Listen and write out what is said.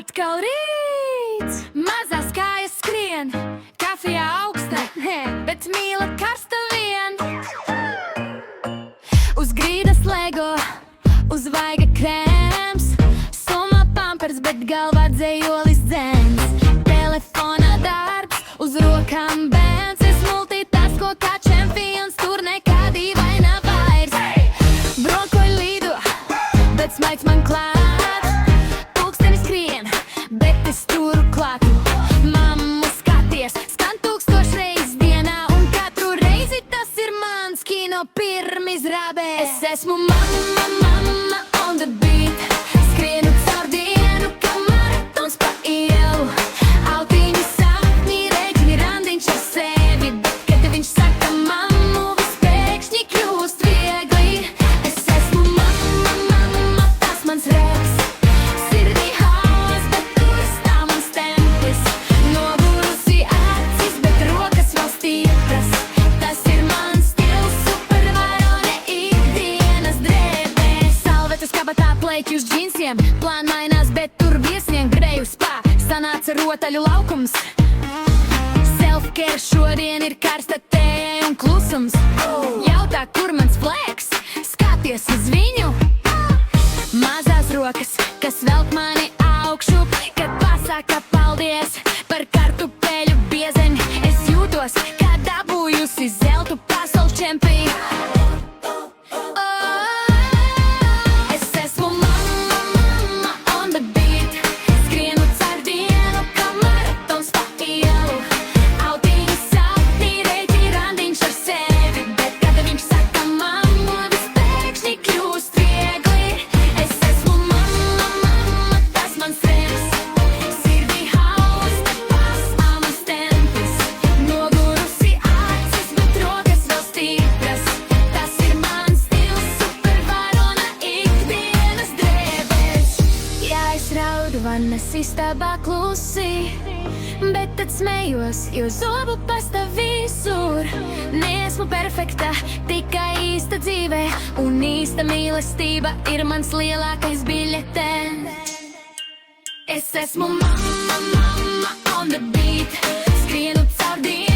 Atkal rīts, mazās kājas skrien, kafijā augsta, bet mīla karsta vien. Uz grīdas lego, uz vaiga krēms, somā pampers, bet galvā dzējolis dzēns. Telefonā darbs, uz rokām bēns, es multitasko kā čempions, tur nekā dīvaina vairs. Brokoļ lido, bet smaids man klāt. Bet es turu klātu, mammu skaties, skan 1000 reizes dienā, un katru reizi tas ir mans kino pirmizrāde. Es esmu mamma, mamma on the beat, skrienu caur dienu, kā maratons pa ielu. Autiņi sapni, reģi randiņš ar sevi, bet kad viņš saka mammu, viss pēkšņi kļūst viegli. Es esmu mamma, mamma, tas mans reps. Uz džinsiem, plān mainās, bet tur viesnien greju spā, sanāca rotaļu laukums. Self-care šodien ir karsta tēja un klusums. Jautā, kur mans flēks, skaties uz viņu. Mazās rokas, kas velk mani augšu, kad pasaka paldies par kartupeļu biezeni. Es jūtos, kā dabūjusi zeltu pasaules čempionu. Vannas istabā klusi, bet tad smējos, jo zobu pasta visur. Neesmu perfekta, tikai īsta dzīve, un īsta mīlestība ir mans lielākais biļetes. Es esmu mamma, mamma on the beat, skrienu caur dienu.